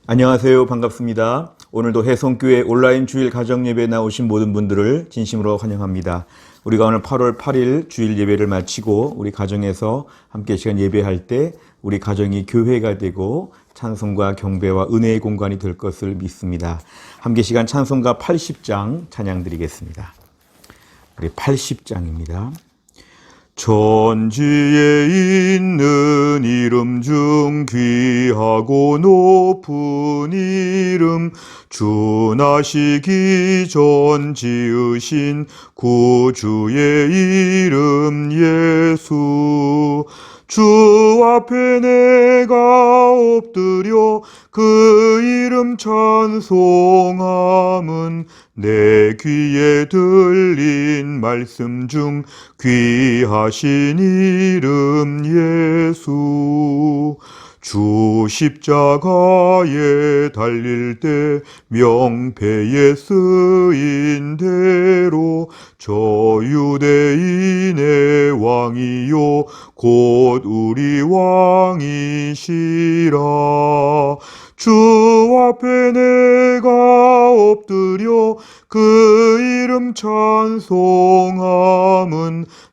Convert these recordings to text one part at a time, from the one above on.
안녕하세요. 반갑습니다. 오늘도 해성교회 온라인 주일 가정예배에 나오신 모든 분들을 진심으로 환영합니다. 우리가 오늘 8월 8일 주일 예배를 마치고 우리 가정에서 함께 시간 예배할 때 우리 가정이 교회가 되고 찬송과 경배와 은혜의 공간이 될 것을 믿습니다. 함께 시간 찬송가 80장 찬양 드리겠습니다. 우리 80장입니다. 천지에 있는 이름 중 귀하고 높은 이름, 주 나시기 전 지으신 구주의 이름 예수. 주 앞에 내가 엎드려 그 이름 찬송함은 내 귀에 들린 말씀 중 귀하신 이름 예수. 주 십자가에 달릴 때 명패에 쓰인 대로 저 유대인의 왕이요 곧 우리 왕이시라. 주 앞에 내가 엎드려 그 이름 찬송함은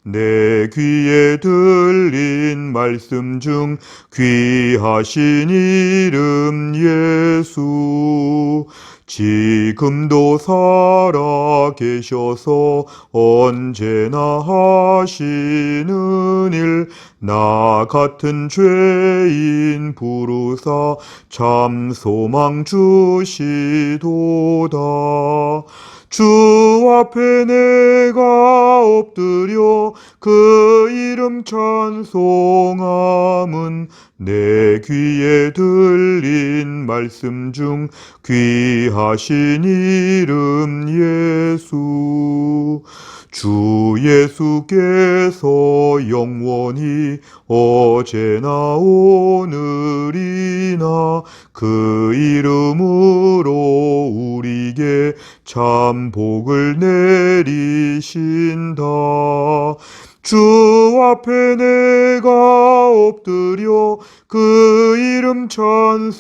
내 귀에 들린 말씀 중 귀하신 이름 예수. 지금도 살아 계셔서 언제나 하시는 일, 나 같은 죄인 부르사 참 소망 주시도다. 주 앞에 내가 엎드려 그 이름 찬송함은 내 귀에 들린 말씀 중 귀하신 이름 예수. 주 예수께서 영원히 어제나 오늘이나 그 이름으로 우리에게 참 복을 내리신다. 주 앞에 내가 엎드려 그 이름 찬송함은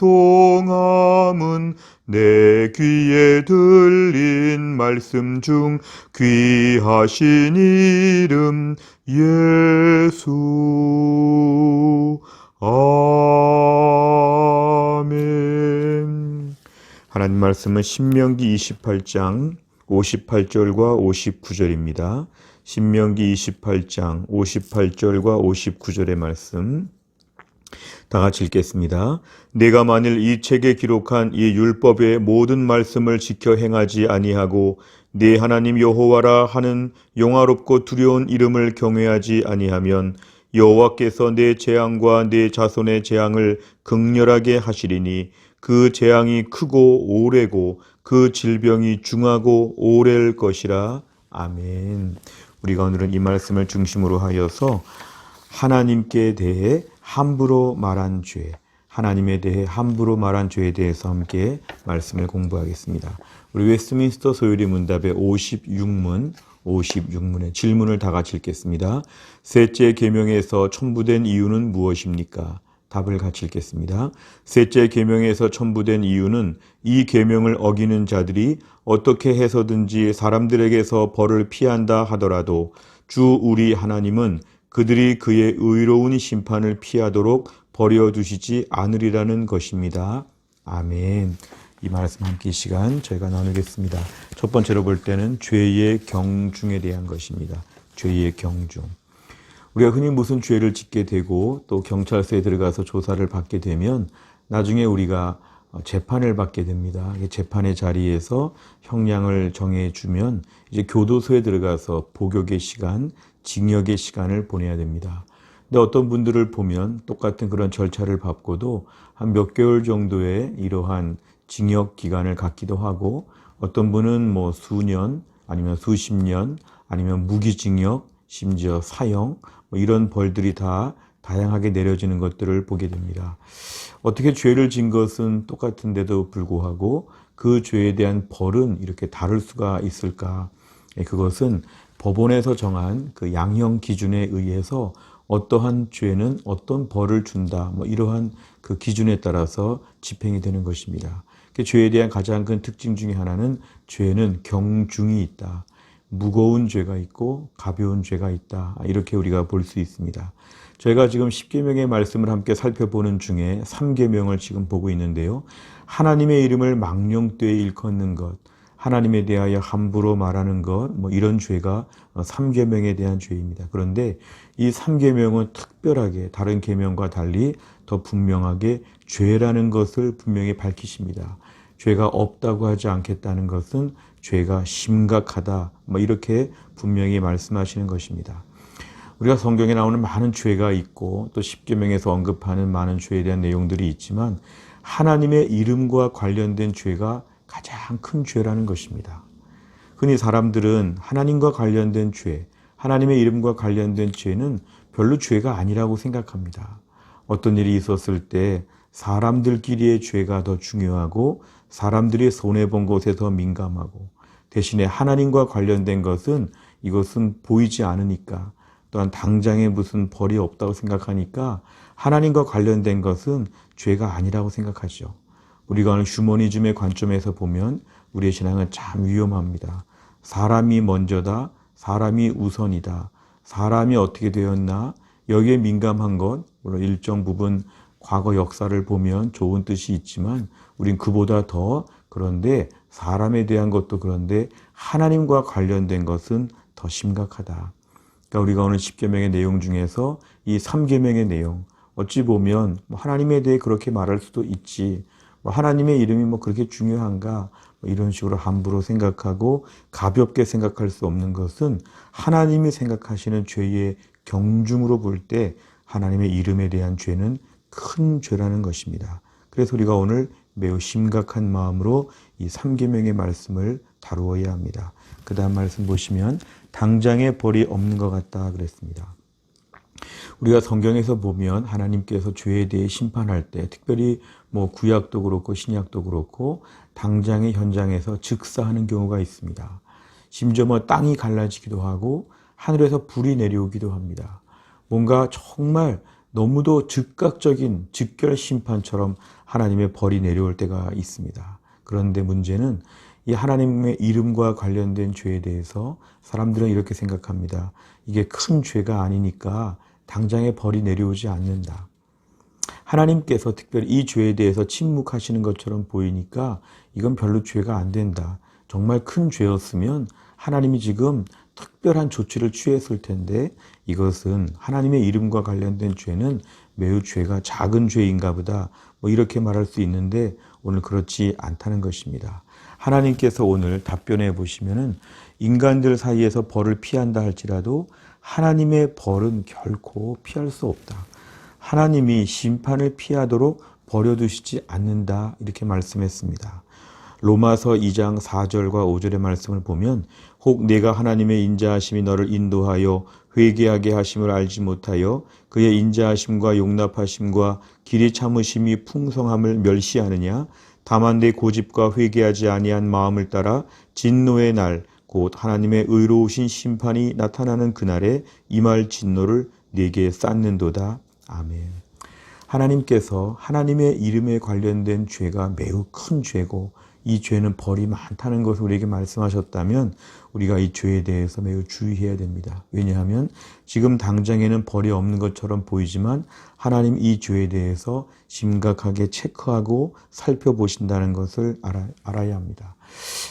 내 귀에 들린 말씀 중 귀하신 이름 예수. 아멘. 하나님 말씀은 신명기 28장 58절과 59절입니다. 신명기 28장 58절과 59절의 말씀 다 같이 읽겠습니다. 내가 만일 이 책에 기록한 이 율법의 모든 말씀을 지켜 행하지 아니하고 네 하나님 여호와라 하는 영화롭고 두려운 이름을 경외하지 아니하면 여호와께서 내 재앙과 내 자손의 재앙을 극렬하게 하시리니 그 재앙이 크고 오래고 그 질병이 중하고 오래일 것이라. 아멘. 우리가 오늘은 이 말씀을 중심으로 하여서 하나님께 대해 함부로 말한 죄, 하나님에 대해 함부로 말한 죄에 대해서 함께 말씀을 공부하겠습니다. 우리 웨스트민스터 소요리 문답의 56문의 질문을 다 같이 읽겠습니다. 셋째 계명에서 첨부된 이유는 무엇입니까? 답을 같이 읽겠습니다. 셋째 계명에서 첨부된 이유는 이 계명을 어기는 자들이 어떻게 해서든지 사람들에게서 벌을 피한다 하더라도 주 우리 하나님은 그들이 그의 의로운 심판을 피하도록 버려두시지 않으리라는 것입니다. 아멘. 이 말씀 함께 이 시간 저희가 나누겠습니다. 첫 번째로 볼 때는 죄의 경중에 대한 것입니다. 죄의 경중. 우리가 흔히 무슨 죄를 짓게 되고 또 경찰서에 들어가서 조사를 받게 되면 나중에 우리가 재판을 받게 됩니다. 재판의 자리에서 형량을 정해주면 이제 교도소에 들어가서 복역의 시간, 징역의 시간을 보내야 됩니다. 근데 어떤 분들을 보면 똑같은 그런 절차를 밟고도 한 몇 개월 정도의 이러한 징역 기간을 갖기도 하고 어떤 분은 뭐 수년 아니면 수십 년 아니면 무기징역 심지어 사형 이런 벌들이 다 다양하게 내려지는 것들을 보게 됩니다. 어떻게 죄를 진 것은 똑같은데도 불구하고 그 죄에 대한 벌은 이렇게 다를 수가 있을까? 그것은 법원에서 정한 그 양형 기준에 의해서 어떠한 죄는 어떤 벌을 준다. 이러한 그 기준에 따라서 집행이 되는 것입니다. 그 죄에 대한 가장 큰 특징 중에 하나는 죄는 경중이 있다. 무거운 죄가 있고 가벼운 죄가 있다. 이렇게 우리가 볼 수 있습니다. 저희가 지금 10계명의 말씀을 함께 살펴보는 중에 3계명을 지금 보고 있는데요. 하나님의 이름을 망령되이 일컫는 것, 하나님에 대하여 함부로 말하는 것, 이런 죄가 3계명에 대한 죄입니다. 그런데 이 3계명은 특별하게 다른 계명과 달리 더 분명하게 죄라는 것을 분명히 밝히십니다. 죄가 없다고 하지 않겠다는 것은 죄가 심각하다. 이렇게 분명히 말씀하시는 것입니다. 우리가 성경에 나오는 많은 죄가 있고 또 10계명에서 언급하는 많은 죄에 대한 내용들이 있지만 하나님의 이름과 관련된 죄가 가장 큰 죄라는 것입니다. 흔히 사람들은 하나님과 관련된 죄, 하나님의 이름과 관련된 죄는 별로 죄가 아니라고 생각합니다. 어떤 일이 있었을 때 사람들끼리의 죄가 더 중요하고 사람들이 손해본 것에 더 민감하고 대신에 하나님과 관련된 것은 이것은 보이지 않으니까 또한 당장에 무슨 벌이 없다고 생각하니까 하나님과 관련된 것은 죄가 아니라고 생각하죠. 우리가 오늘 휴머니즘의 관점에서 보면 우리의 신앙은 참 위험합니다. 사람이 먼저다, 사람이 우선이다, 사람이 어떻게 되었나, 여기에 민감한 것, 물론 일정 부분 과거 역사를 보면 좋은 뜻이 있지만 우린 그보다 더 그런데 사람에 대한 것도 그런데 하나님과 관련된 것은 더 심각하다. 그러니까 우리가 오늘 10계명의 내용 중에서 이 3계명의 내용, 어찌 보면 하나님에 대해 그렇게 말할 수도 있지, 하나님의 이름이 그렇게 중요한가, 이런 식으로 함부로 생각하고 가볍게 생각할 수 없는 것은 하나님이 생각하시는 죄의 경중으로 볼 때 하나님의 이름에 대한 죄는 큰 죄라는 것입니다. 그래서 우리가 오늘 매우 심각한 마음으로 이 3계명의 말씀을 다루어야 합니다. 그 다음 말씀 보시면 당장에 벌이 없는 것 같다 그랬습니다. 우리가 성경에서 보면 하나님께서 죄에 대해 심판할 때 특별히 구약도 그렇고 신약도 그렇고 당장의 현장에서 즉사하는 경우가 있습니다. 심지어 땅이 갈라지기도 하고 하늘에서 불이 내려오기도 합니다. 뭔가 정말 너무도 즉각적인 즉결 심판처럼 하나님의 벌이 내려올 때가 있습니다. 그런데 문제는 이 하나님의 이름과 관련된 죄에 대해서 사람들은 이렇게 생각합니다. 이게 큰 죄가 아니니까 당장에 벌이 내려오지 않는다. 하나님께서 특별히 이 죄에 대해서 침묵하시는 것처럼 보이니까 이건 별로 죄가 안 된다. 정말 큰 죄였으면 하나님이 지금 특별한 조치를 취했을 텐데 이것은 하나님의 이름과 관련된 죄는 매우 죄가 작은 죄인가 보다. 이렇게 말할 수 있는데 오늘 그렇지 않다는 것입니다. 하나님께서 오늘 답변해 보시면은 인간들 사이에서 벌을 피한다 할지라도 하나님의 벌은 결코 피할 수 없다. 하나님이 심판을 피하도록 버려두시지 않는다. 이렇게 말씀했습니다. 로마서 2장 4절과 5절의 말씀을 보면 혹 내가 하나님의 인자하심이 너를 인도하여 회개하게 하심을 알지 못하여 그의 인자하심과 용납하심과 길이 참으심이 풍성함을 멸시하느냐 다만 내 고집과 회개하지 아니한 마음을 따라 진노의 날 곧 하나님의 의로우신 심판이 나타나는 그날에 임할 진노를 네게 쌓는도다. 아멘. 하나님께서 하나님의 이름에 관련된 죄가 매우 큰 죄고 이 죄는 벌이 많다는 것을 우리에게 말씀하셨다면 우리가 이 죄에 대해서 매우 주의해야 됩니다. 왜냐하면 지금 당장에는 벌이 없는 것처럼 보이지만 하나님 이 죄에 대해서 심각하게 체크하고 살펴보신다는 것을 알아야 합니다.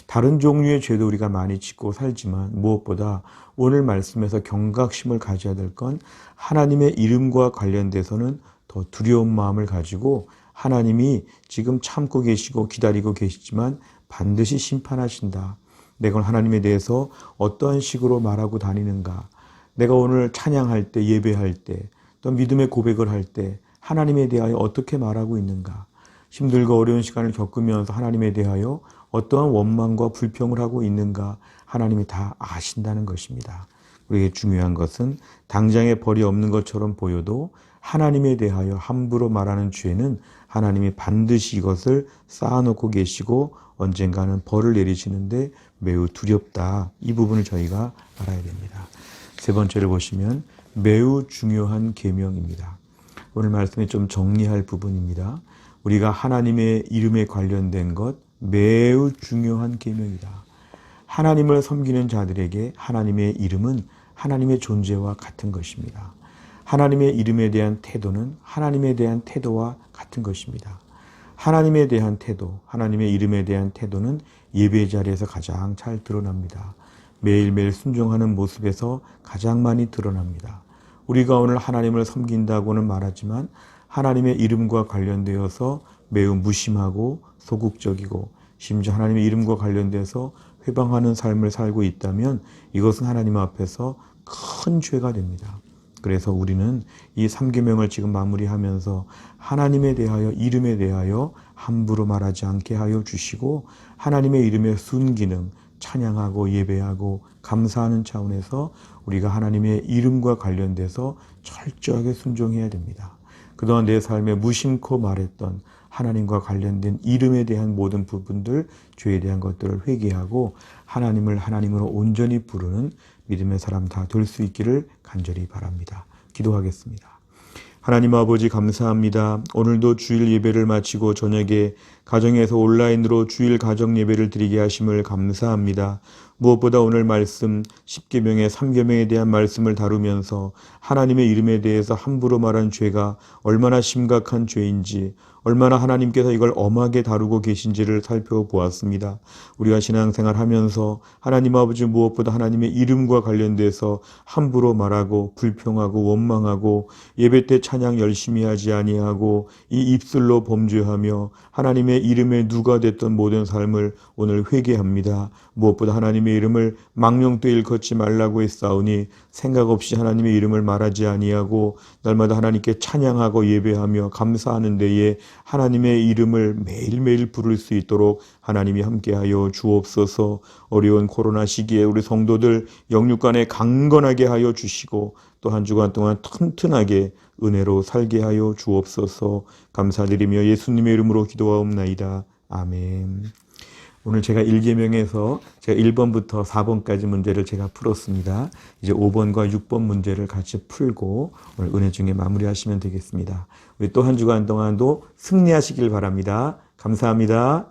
다른 종류의 죄도 우리가 많이 짓고 살지만 무엇보다 오늘 말씀에서 경각심을 가져야 될 건 하나님의 이름과 관련돼서는 더 두려운 마음을 가지고 하나님이 지금 참고 계시고 기다리고 계시지만 반드시 심판하신다. 내가 하나님에 대해서 어떠한 식으로 말하고 다니는가. 내가 오늘 찬양할 때, 예배할 때, 또 믿음의 고백을 할 때 하나님에 대하여 어떻게 말하고 있는가. 힘들고 어려운 시간을 겪으면서 하나님에 대하여 어떠한 원망과 불평을 하고 있는가. 하나님이 다 아신다는 것입니다. 우리에게 중요한 것은 당장에 벌이 없는 것처럼 보여도 하나님에 대하여 함부로 말하는 죄는 하나님이 반드시 이것을 쌓아놓고 계시고 언젠가는 벌을 내리시는데 매우 두렵다. 이 부분을 저희가 알아야 됩니다. 세 번째를 보시면 매우 중요한 계명입니다. 오늘 말씀에 좀 정리할 부분입니다. 우리가 하나님의 이름에 관련된 것 매우 중요한 계명이다. 하나님을 섬기는 자들에게 하나님의 이름은 하나님의 존재와 같은 것입니다. 하나님의 이름에 대한 태도는 하나님에 대한 태도와 같은 것입니다. 하나님에 대한 태도, 하나님의 이름에 대한 태도는 예배 자리에서 가장 잘 드러납니다. 매일매일 순종하는 모습에서 가장 많이 드러납니다. 우리가 오늘 하나님을 섬긴다고는 말하지만 하나님의 이름과 관련되어서 매우 무심하고 소극적이고 심지어 하나님의 이름과 관련돼서 회방하는 삶을 살고 있다면 이것은 하나님 앞에서 큰 죄가 됩니다. 그래서 우리는 이 3계명을 지금 마무리하면서 하나님에 대하여 이름에 대하여 함부로 말하지 않게 하여 주시고 하나님의 이름의 순기능 찬양하고 예배하고 감사하는 차원에서 우리가 하나님의 이름과 관련돼서 철저하게 순종해야 됩니다. 그동안 내 삶에 무심코 말했던 하나님과 관련된 이름에 대한 모든 부분들, 죄에 대한 것들을 회개하고 하나님을 하나님으로 온전히 부르는 믿음의 사람 다 될 수 있기를 간절히 바랍니다. 기도하겠습니다. 하나님 아버지 감사합니다. 오늘도 주일 예배를 마치고 저녁에 가정에서 온라인으로 주일 가정 예배를 드리게 하심을 감사합니다. 무엇보다 오늘 말씀 10계명의 3계명에 대한 말씀을 다루면서 하나님의 이름에 대해서 함부로 말한 죄가 얼마나 심각한 죄인지 얼마나 하나님께서 이걸 엄하게 다루고 계신지를 살펴보았습니다. 우리가 신앙생활 하면서 하나님 아버지 무엇보다 하나님의 이름과 관련돼서 함부로 말하고 불평하고 원망하고 예배 때 찬양 열심히 하지 아니하고 이 입술로 범죄하며 하나님의 이름에 누가 됐던 모든 삶을 오늘 회개합니다. 무엇보다 하나님의 이름을 망령되이 일컫지 말라고 했사오니 생각 없이 하나님의 이름을 말하지 아니하고 날마다 하나님께 찬양하고 예배하며 감사하는 데에 하나님의 이름을 매일매일 부를 수 있도록 하나님이 함께하여 주옵소서. 어려운 코로나 시기에 우리 성도들 영육간에 강건하게 하여 주시고 또 한 주간 동안 튼튼하게 은혜로 살게 하여 주옵소서. 감사드리며 예수님의 이름으로 기도하옵나이다. 아멘. 오늘 제가 1계명에서 제가 1번부터 4번까지 문제를 제가 풀었습니다. 이제 5번과 6번 문제를 같이 풀고 오늘 은혜 중에 마무리하시면 되겠습니다. 우리 또 한 주간 동안도 승리하시길 바랍니다. 감사합니다.